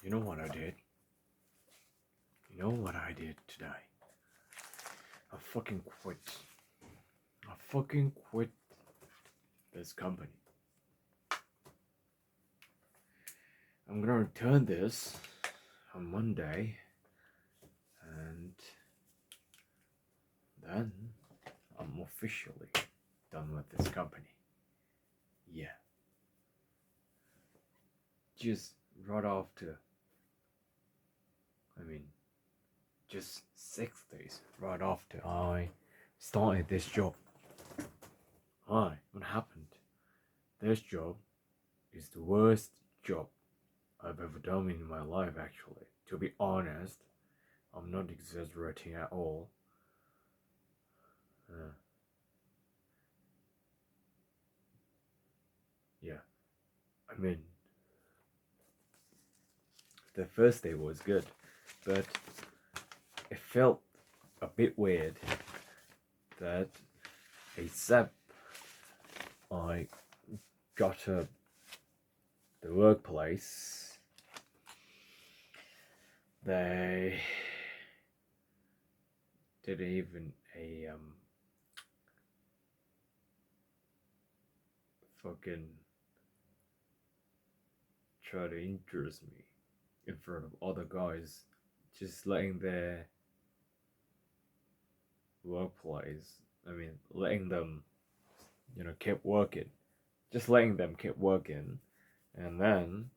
You know what I did? You know what I did today? I fucking quit. I fucking quit this company. I'm gonna return this on Monday, and then I'm officially done with this company. Yeah. Just right after, I mean, just 6 days right after I started this job. Hi, what happened? This job is the worst job I've ever done in my life, actually. To be honest, I'm not exaggerating at all. Uh, yeah, I mean, the first day was good, but it felt a bit weird that except I got to the workplace, they did even a fucking try to introduce me in front of other guys, just letting their workplace, letting them, keep working, just letting them keep working, and then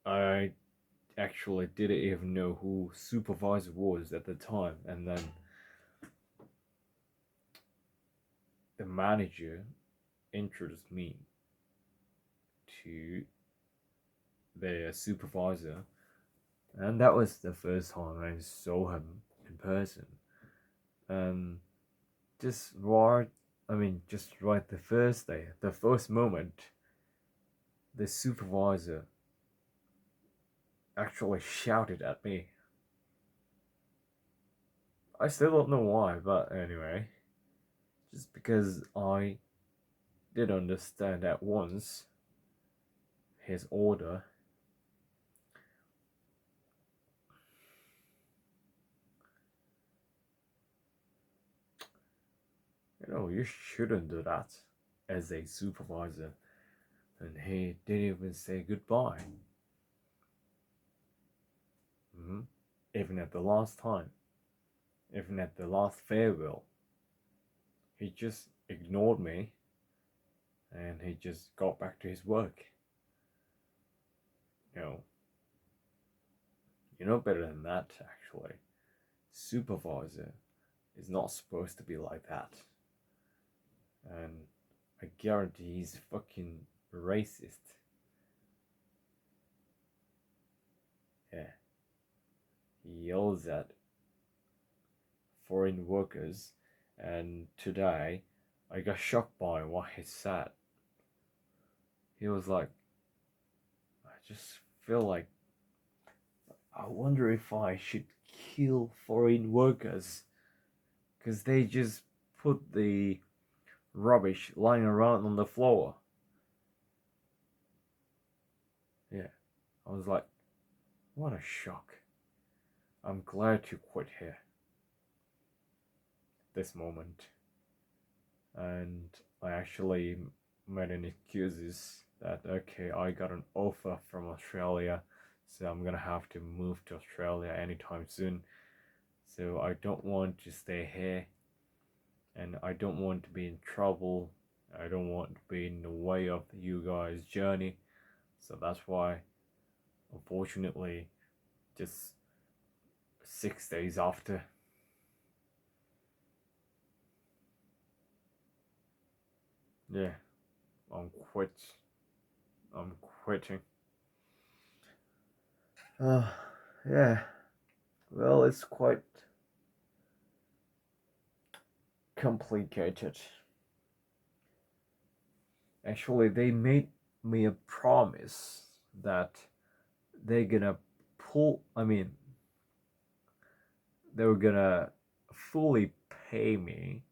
I actually didn't even know who supervisor was at the time, and then the manager introduced me to the supervisor, and that was the first time I saw him in person. And just right, just right the first day, the first moment, the supervisor actually shouted at me. I still don't know why, but anyway, just because I did understand at once his order. You shouldn't do that as a supervisor. And he didn't even say goodbye. Mm-hmm. Even at the last time, even at the last farewell, he just ignored me and he just got back to his work. You know, you know better than that, actually. Supervisor is not supposed to be like that. And I guarantee he's fucking racist. Yeah. He yells at foreign workers, and today I got shocked by what he said. He was like, I just feel like, I wonder if I should kill foreign workers because they just put the rubbish lying around on the floor. Yeah, I was like, what a shock. I'm glad to quit here this moment. And I actually made an excuses that, okay, I got an offer from Australia, so I'm gonna have to move to Australia anytime soon. So I don't want to stay here, and I don't want to be in trouble. I don't want to be in the way of you guys' journey. So that's why, unfortunately, just 6 days after, yeah, I'm quit. I'm quitting. Uh, yeah. Well, it's quite complicated. Actually, they made me a promise that they're gonna pull, they were gonna fully pay me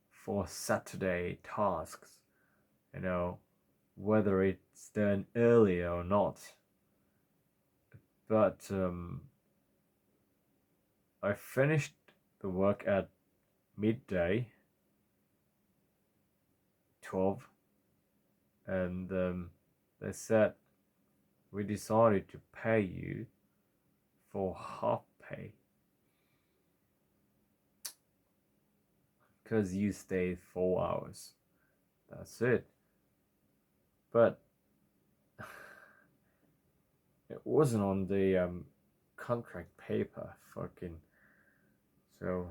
for Saturday tasks, you know, whether it's done earlier or not. But I finished the work at midday, 12, and they said we decided to pay you for half pay because you stayed 4 hours. That's it. But it wasn't on the contract paper, fucking. So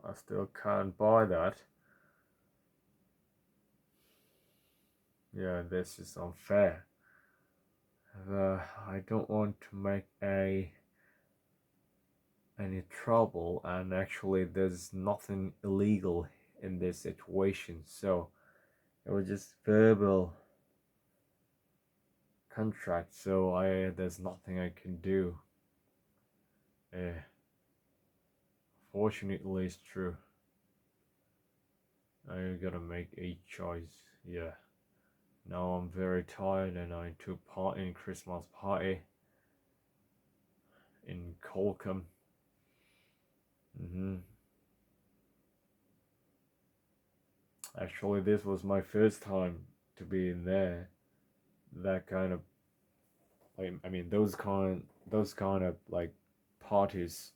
I still can't buy that. Yeah, this is unfair. I don't want to make any trouble, and actually there's nothing illegal in this situation, so it was just verbal contract, so there's nothing I can do. Fortunately it's true. I gotta make a choice. Yeah, now I'm very tired and I took part in Christmas party in Colcom. Actually, this was my first time to be in there. That kind of, I mean, those kind of like parties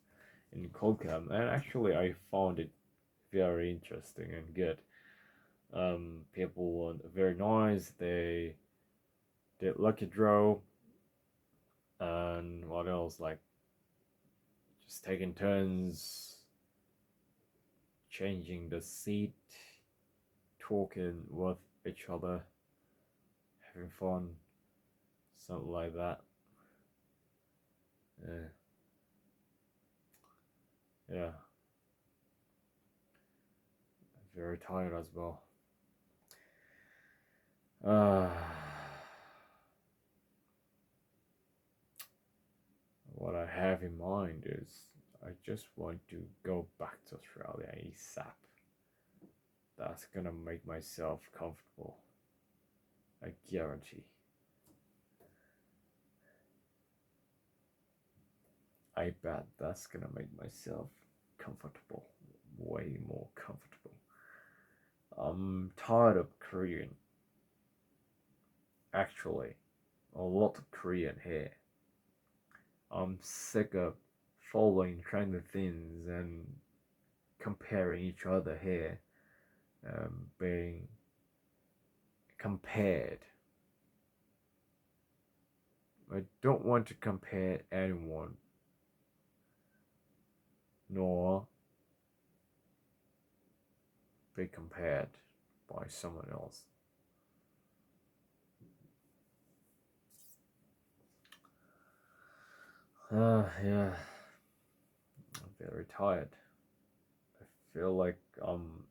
in Colcom, and actually, I found it very interesting and good. People were very nice. They did lucky draw, and what else? Like just taking turns, changing the seat, talking with each other, having fun, something like that. Yeah, yeah. Very tired as well. Uh, what I have in mind is I just want to go back to Australia ASAP. That's gonna make myself comfortable. I guarantee. I bet that's gonna make myself comfortable. Way more comfortable. I'm tired of Korean. Actually, a lot of Korean here. I'm sick of following trending things and comparing each other here, being compared. I don't want to compare anyone, nor be compared by someone else. Yeah, I'm very tired. I feel like I'm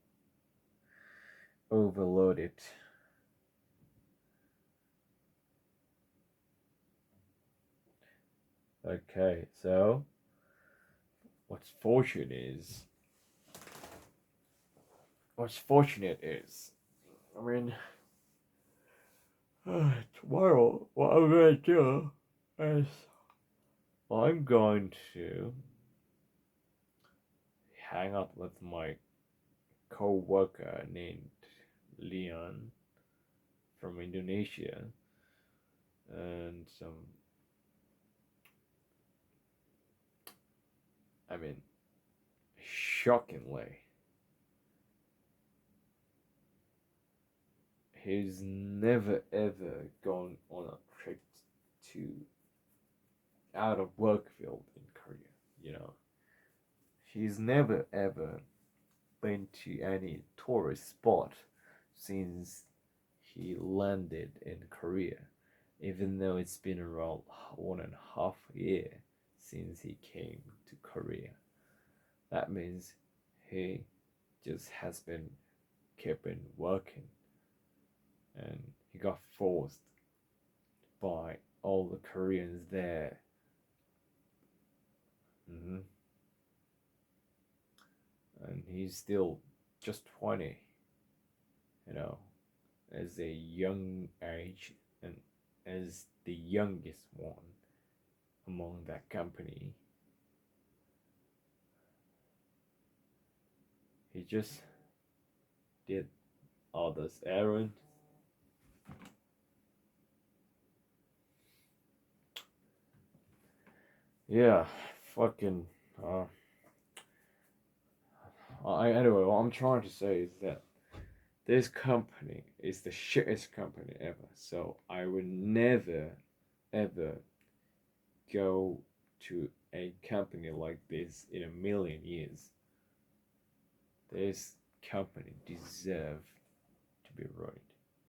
overloaded. Okay, so what's fortunate is what's fortunate is, I mean, tomorrow what I'm gonna do is I'm going to hang out with my co-worker named Leon from Indonesia, and I mean, shockingly, he's never ever gone on a trip to out of work field in Korea. You know, he's never ever been to any tourist spot since he landed in Korea, even though it's been around 1.5 year since he came to Korea. That means he just has been keeping working, and he got forced by all the Koreans there. Mm-hmm. And he's still just 20, you know. as a young age and as the youngest one among that company. He just did all those errands. Yeah, fucking. Anyway, what I'm trying to say is that this company is the shittest company ever. So I would never, ever go to a company like this in a million years. This company deserve to be ruined.